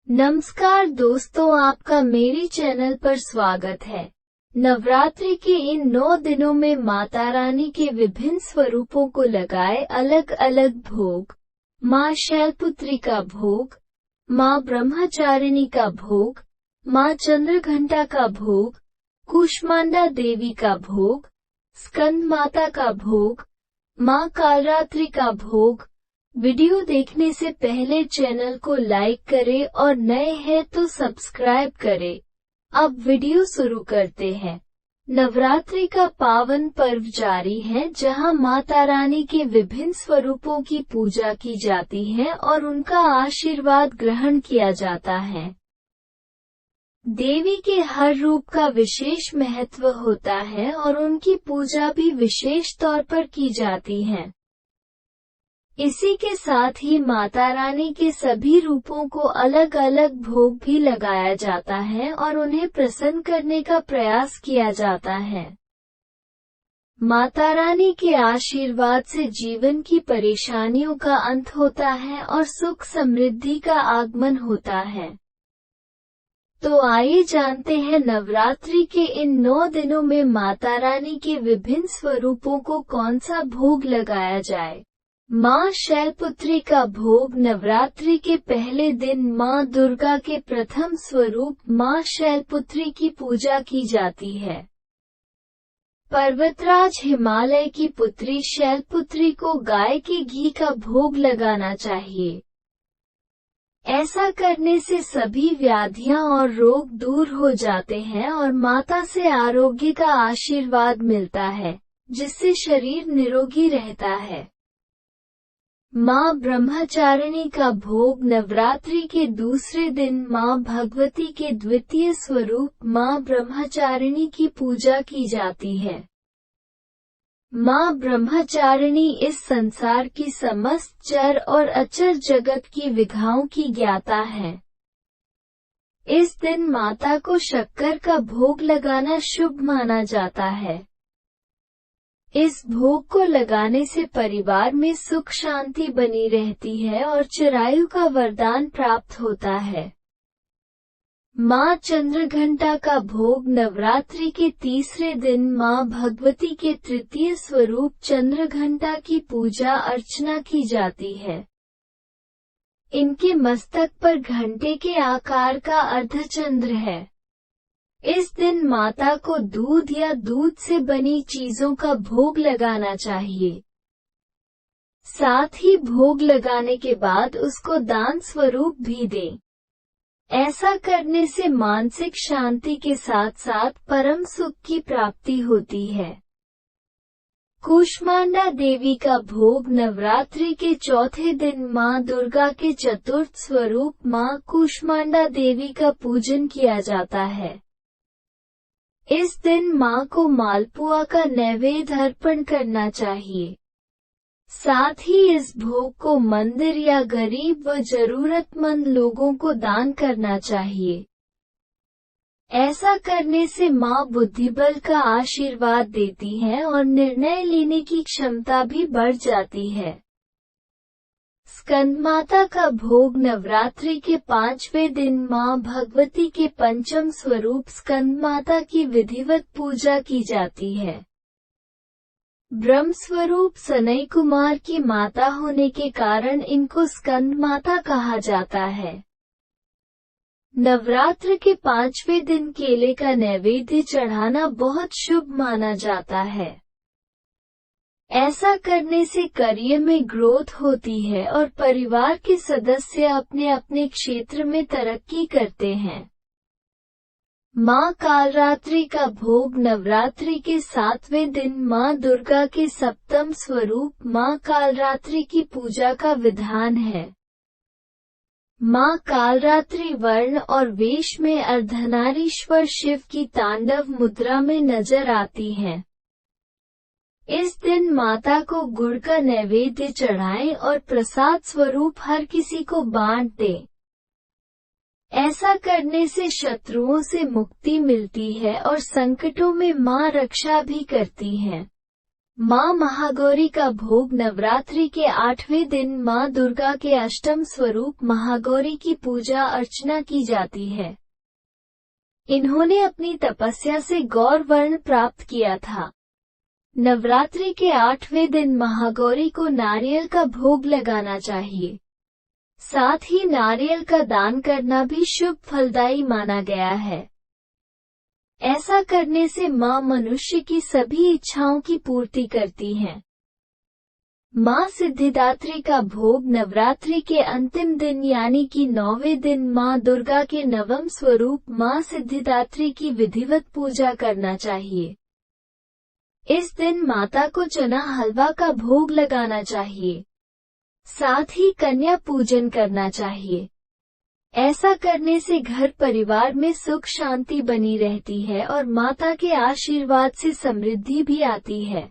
नमस्कार दोस्तों, आपका मेरे चैनल पर स्वागत है। नवरात्रि के इन 9 दिनों में माता रानी के विभिन्न स्वरूपों को लगाए अलग अलग भोग। माँ शैलपुत्री का भोग, माँ ब्रह्मचारिणी का भोग, माँ चंद्रघंटा का भोग, कूष्मांडा देवी का भोग, स्कंद माता का भोग, माँ कालरात्रि का भोग। वीडियो देखने से पहले चैनल को लाइक करें और नए हैं तो सब्सक्राइब करें। अब वीडियो शुरू करते हैं। नवरात्रि का पावन पर्व जारी है, जहां माता रानी के विभिन्न स्वरूपों की पूजा की जाती है और उनका आशीर्वाद ग्रहण किया जाता है। देवी के हर रूप का विशेष महत्व होता है और उनकी पूजा भी विशेष तौर पर की जाती है। इसी के साथ ही माता रानी के सभी रूपों को अलग अलग भोग भी लगाया जाता है और उन्हें प्रसन्न करने का प्रयास किया जाता है। माता रानी के आशीर्वाद से जीवन की परेशानियों का अंत होता है और सुख समृद्धि का आगमन होता है। तो आइए जानते हैं नवरात्रि के इन 9 दिनों में माता रानी के विभिन्न स्वरूपों को कौन सा भोग लगाया जाए। माँ शैलपुत्री का भोग। नवरात्रि के पहले दिन माँ दुर्गा के प्रथम स्वरूप माँ शैलपुत्री की पूजा की जाती है। पर्वतराज हिमालय की पुत्री शैलपुत्री को गाय के घी का भोग लगाना चाहिए। ऐसा करने से सभी व्याधियां और रोग दूर हो जाते हैं और माता से आरोग्य का आशीर्वाद मिलता है, जिससे शरीर निरोगी रहता है। माँ ब्रह्मचारिणी का भोग। नवरात्रि के दूसरे दिन माँ भगवती के द्वितीय स्वरूप माँ ब्रह्मचारिणी की पूजा की जाती है। माँ ब्रह्मचारिणी इस संसार की समस्त चर और अचर जगत की विधाओं की ज्ञाता है। इस दिन माता को शक्कर का भोग लगाना शुभ माना जाता है। इस भोग को लगाने से परिवार में सुख शांति बनी रहती है और चिरायु का वरदान प्राप्त होता है। माँ चंद्रघंटा का भोग। नवरात्रि के तीसरे दिन माँ भगवती के तृतीय स्वरूप चंद्रघंटा की पूजा अर्चना की जाती है। इनके मस्तक पर घंटे के आकार का अर्धचंद्र है। इस दिन माता को दूध या दूध से बनी चीजों का भोग लगाना चाहिए। साथ ही भोग लगाने के बाद उसको दान स्वरूप भी दें। ऐसा करने से मानसिक शांति के साथ साथ परम सुख की प्राप्ति होती है। कूष्मांडा देवी का भोग। नवरात्रि के चौथे दिन माँ दुर्गा के चतुर्थ स्वरूप माँ कूष्मांडा देवी का पूजन किया जाता है। इस दिन माँ को मालपुआ का नैवेद्य अर्पण करना चाहिए। साथ ही इस भोग को मंदिर या गरीब व जरूरतमंद लोगों को दान करना चाहिए। ऐसा करने से माँ बुद्धिबल का आशीर्वाद देती है और निर्णय लेने की क्षमता भी बढ़ जाती है। स्कंद माता का भोग। नवरात्रि के 5वें दिन माँ भगवती के पंचम स्वरूप स्कंद माता की विधिवत पूजा की जाती है। ब्रह्म स्वरूप सनई कुमार की माता होने के कारण इनको स्कंद माता कहा जाता है। नवरात्र के 5वें दिन केले का नैवेद्य चढ़ाना बहुत शुभ माना जाता है। ऐसा करने से करियर में ग्रोथ होती है और परिवार के सदस्य अपने अपने क्षेत्र में तरक्की करते हैं। माँ कालरात्रि का भोग। नवरात्रि के 7वें दिन माँ दुर्गा के सप्तम स्वरूप माँ कालरात्रि की पूजा का विधान है। माँ कालरात्रि वर्ण और वेश में अर्धनारीश्वर शिव की तांडव मुद्रा में नजर आती हैं। इस दिन माता को गुड़ का नैवेद्य चढ़ाएं और प्रसाद स्वरूप हर किसी को बांट दें। ऐसा करने से शत्रुओं से मुक्ति मिलती है और संकटों में माँ रक्षा भी करती हैं। माँ महागौरी का भोग। नवरात्रि के 8वें दिन माँ दुर्गा के अष्टम स्वरूप महागौरी की पूजा अर्चना की जाती है। इन्होंने अपनी तपस्या से गौर वर्ण प्राप्त किया था। नवरात्रि के 8वें दिन महागौरी को नारियल का भोग लगाना चाहिए। साथ ही नारियल का दान करना भी शुभ फलदायी माना गया है। ऐसा करने से माँ मनुष्य की सभी इच्छाओं की पूर्ति करती हैं। माँ सिद्धिदात्री का भोग। नवरात्रि के अंतिम दिन यानी कि 9वें दिन माँ दुर्गा के नवम स्वरूप माँ सिद्धिदात्री की विधिवत पूजा करना चाहिए। इस दिन माता को चना हलवा का भोग लगाना चाहिए। साथ ही कन्या पूजन करना चाहिए। ऐसा करने से घर परिवार में सुख शांति बनी रहती है और माता के आशीर्वाद से समृद्धि भी आती है।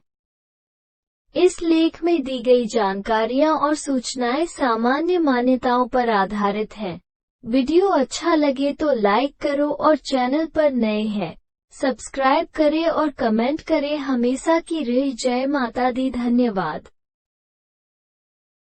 इस लेख में दी गई जानकारियां और सूचनाएं सामान्य मान्यताओं पर आधारित हैं। वीडियो अच्छा लगे तो लाइक करो और चैनल पर नए हैं सब्सक्राइब करें और कमेंट करें। हमेशा की रहे जय माता दी। धन्यवाद।